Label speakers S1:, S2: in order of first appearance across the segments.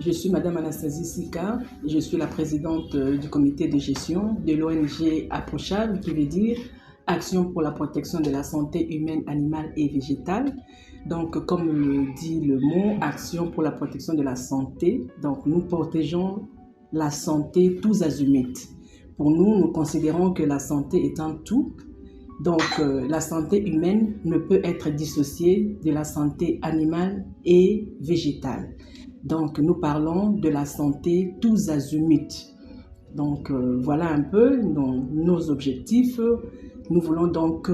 S1: Je suis Madame Anastasie Sika, je suis la présidente du comité de gestion de l'ONG Approchable, qui veut dire Action pour la protection de la santé humaine, animale et végétale. Donc, comme le dit le mot, Action pour la protection de la santé. Donc, nous protégeons la santé tous azimuts. Pour nous, nous considérons que la santé est un tout. Donc, la santé humaine ne peut être dissociée de la santé animale et végétale. Donc, nous parlons de la santé tous azimuts. Donc, voilà un peu nos objectifs. Nous voulons donc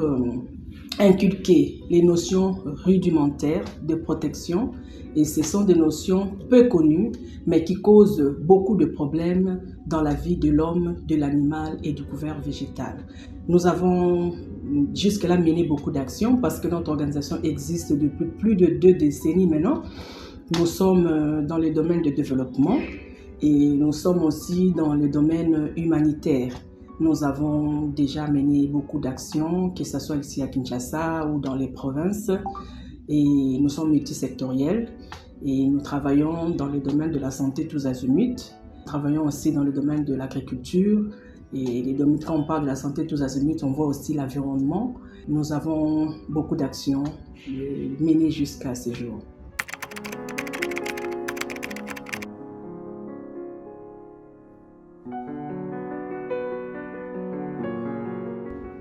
S1: inculquer les notions rudimentaires de protection, et ce sont des notions peu connues, mais qui causent beaucoup de problèmes dans la vie de l'homme, de l'animal et du couvert végétal. Nous avons jusque-là mené beaucoup d'actions parce que notre organisation existe depuis plus de 2 décennies maintenant. Nous sommes dans le domaine de développement et nous sommes aussi dans le domaine humanitaire. Nous avons déjà mené beaucoup d'actions, que ce soit ici à Kinshasa ou dans les provinces, et nous sommes multisectoriels et nous travaillons dans le domaine de la santé tous azimuts. Nous travaillons aussi dans le domaine de l'agriculture et quand on parle de la santé tous azimuts, on voit aussi l'environnement. Nous avons beaucoup d'actions menées jusqu'à ce jour.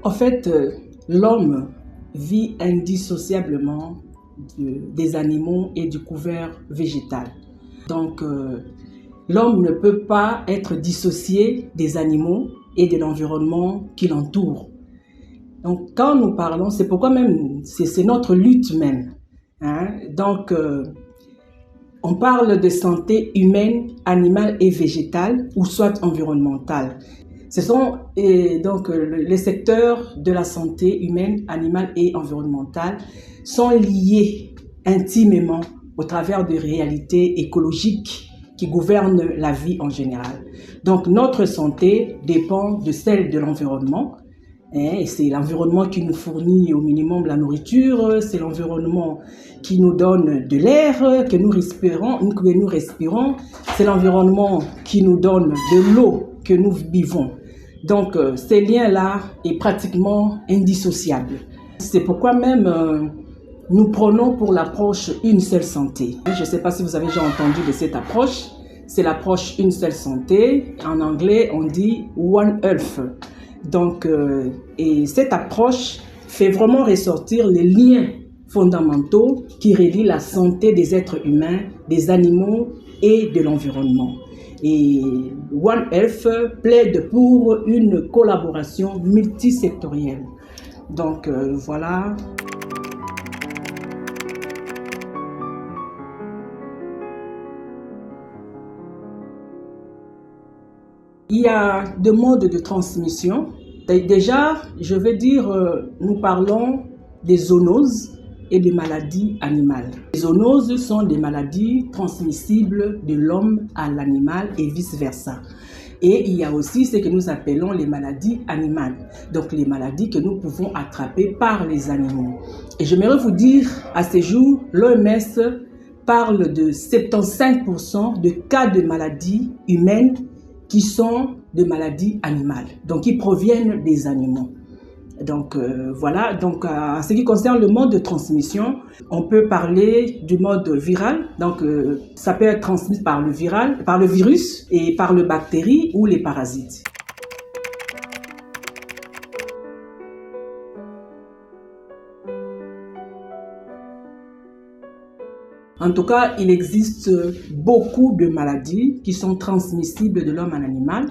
S1: En fait, l'homme vit indissociablement des animaux et du couvert végétal. Donc, l'homme ne peut pas être dissocié des animaux et de l'environnement qui l'entoure. Donc, quand nous parlons, c'est pourquoi même, c'est notre lutte même. Donc, on parle de santé humaine, animale et végétale, ou soit environnementale. Ce sont donc les secteurs de la santé humaine, animale et environnementale sont liés intimement au travers de réalités écologiques qui gouvernent la vie en général. Donc notre santé dépend de celle de l'environnement. Et c'est l'environnement qui nous fournit au minimum la nourriture, c'est l'environnement qui nous donne de l'air que nous respirons, c'est l'environnement qui nous donne de l'eau que nous buvons. Donc, ces liens-là est pratiquement indissociable. C'est pourquoi même nous prenons pour l'approche une seule santé. Je ne sais pas si vous avez déjà entendu de cette approche. C'est l'approche une seule santé. En anglais, on dit One Health. Donc, et cette approche fait vraiment ressortir les liens fondamentaux qui relient la santé des êtres humains, des animaux et de l'environnement. Et One Health plaide pour une collaboration multisectorielle. Donc voilà. Il y a 2 modes de transmission. Déjà, je veux dire, nous parlons des zoonoses et des maladies animales. Les zoonoses sont des maladies transmissibles de l'homme à l'animal et vice-versa. Et il y a aussi ce que nous appelons les maladies animales, donc les maladies que nous pouvons attraper par les animaux. Et j'aimerais vous dire, à ce jour, l'OMS parle de 75% de cas de maladies humaines qui sont de maladies animales, donc qui proviennent des animaux. Donc voilà, donc en ce qui concerne le mode de transmission, on peut parler du mode viral. Donc ça peut être transmis par le virus et par les bactéries ou les parasites. En tout cas, il existe beaucoup de maladies qui sont transmissibles de l'homme à l'animal,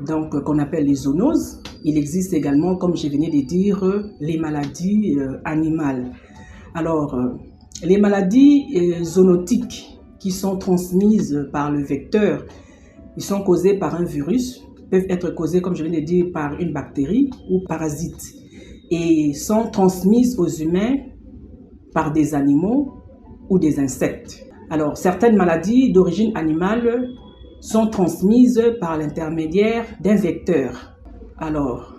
S1: donc qu'on appelle les zoonoses. Il existe également, comme je venais de dire, les maladies animales. Alors, les maladies zoonotiques qui sont transmises par le vecteur, ils sont causées par un virus, peuvent être causées, comme je viens de dire, par une bactérie ou parasite, et sont transmises aux humains par des animaux ou des insectes. Alors, certaines maladies d'origine animale sont transmises par l'intermédiaire d'un vecteur. Alors,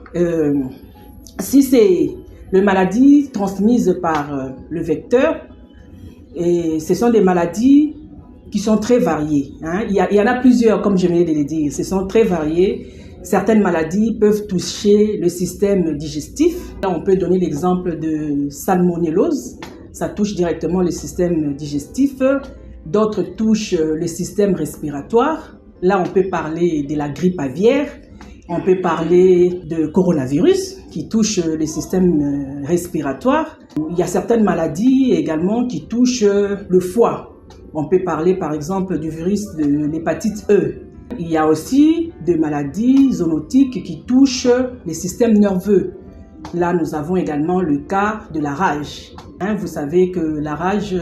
S1: si c'est les maladies transmises par le vecteur, et ce sont des maladies qui sont très variées. Il y en a plusieurs, comme je venais de le dire. Ce sont très variés. Certaines maladies peuvent toucher le système digestif. Là, on peut donner l'exemple de salmonellose. Ça touche directement le système digestif. D'autres touchent le système respiratoire. Là, on peut parler de la grippe aviaire. On peut parler de coronavirus qui touche le système respiratoire. Il y a certaines maladies également qui touchent le foie. On peut parler par exemple du virus de l'hépatite E. Il y a aussi des maladies zoonotiques qui touchent les systèmes nerveux. Là, nous avons également le cas de la rage. Vous savez que la rage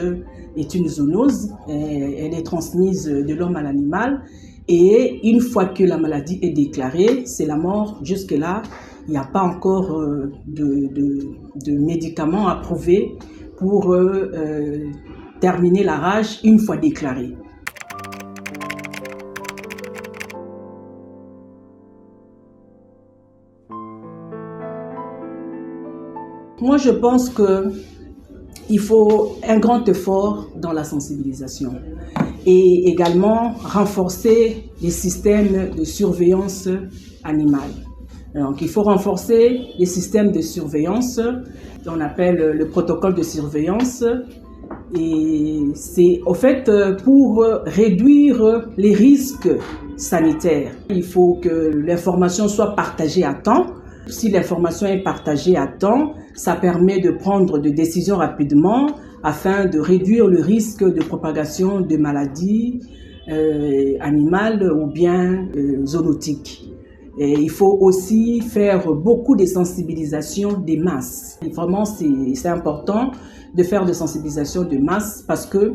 S1: est une zoonose. Elle est transmise de l'homme à l'animal. Et une fois que la maladie est déclarée, c'est la mort. Jusque-là, il n'y a pas encore de médicaments approuvés pour terminer la rage une fois déclarée. Moi, je pense qu'il faut un grand effort dans la sensibilisation et également renforcer les systèmes de surveillance animale. Donc, il faut renforcer les systèmes de surveillance, qu'on appelle le protocole de surveillance. Et c'est au fait pour réduire les risques sanitaires. Il faut que l'information soit partagée à temps. Si l'information est partagée à temps, ça permet de prendre des décisions rapidement afin de réduire le risque de propagation de maladies animales ou bien zoonotiques. Et il faut aussi faire beaucoup de sensibilisation des masses. Et vraiment, c'est important de faire de sensibilisation de masse parce que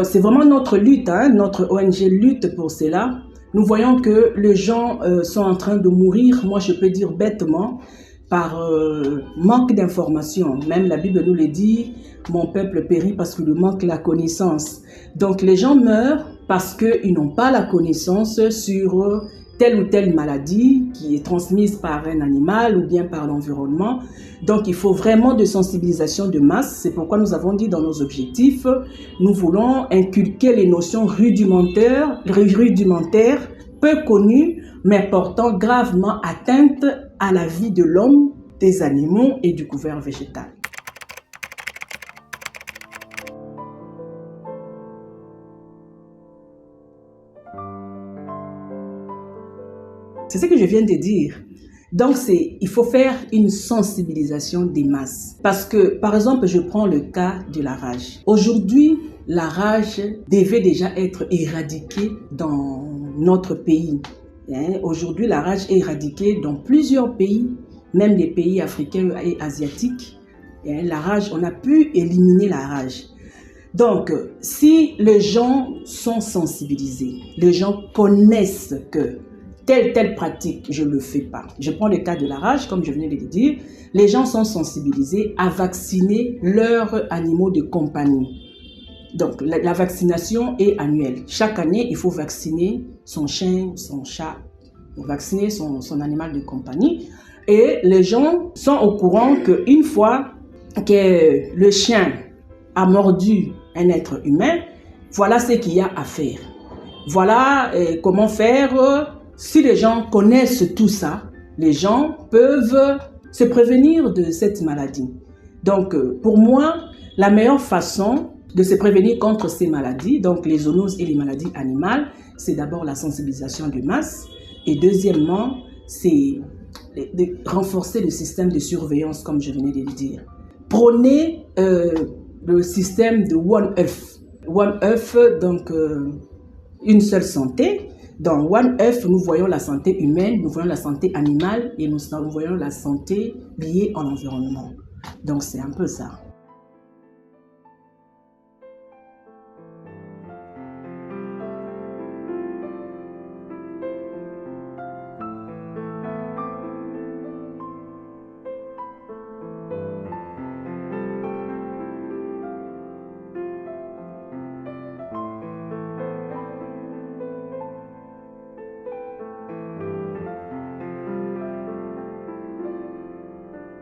S1: c'est vraiment notre lutte, notre ONG lutte pour cela. Nous voyons que les gens sont en train de mourir, moi je peux dire bêtement, par manque d'information. Même la Bible nous le dit, mon peuple périt parce qu'il lui manque la connaissance. Donc les gens meurent parce qu'ils n'ont pas la connaissance sur telle ou telle maladie qui est transmise par un animal ou bien par l'environnement. Donc il faut vraiment de sensibilisation de masse. C'est pourquoi nous avons dit dans nos objectifs, nous voulons inculquer les notions rudimentaires, peu connues, mais portant gravement atteinte à la vie de l'homme, des animaux et du couvert végétal. C'est ce que je viens de dire. Donc, il faut faire une sensibilisation des masses. Parce que, par exemple, je prends le cas de la rage. Aujourd'hui, la rage devait déjà être éradiquée dans notre pays. Aujourd'hui, la rage est éradiquée dans plusieurs pays, même les pays africains et asiatiques. La rage, on a pu éliminer la rage. Donc, si les gens sont sensibilisés, les gens connaissent que telle pratique, je ne le fais pas. Je prends le cas de la rage, comme je venais de le dire. Les gens sont sensibilisés à vacciner leurs animaux de compagnie. Donc, la vaccination est annuelle. Chaque année, il faut vacciner son chien, son chat, vacciner son animal de compagnie. Et les gens sont au courant qu'une fois que le chien a mordu un être humain, voilà ce qu'il y a à faire. Voilà comment faire. Si les gens connaissent tout ça, les gens peuvent se prévenir de cette maladie. Donc, pour moi, la meilleure façon de se prévenir contre ces maladies, donc les zoonoses et les maladies animales, c'est d'abord la sensibilisation de masse. Et deuxièmement, c'est de renforcer le système de surveillance, comme je venais de le dire. Prôner le système de One Health. One Health, donc une seule santé. Dans One Health, nous voyons la santé humaine, nous voyons la santé animale et nous voyons la santé liée à l'environnement. Donc c'est un peu ça.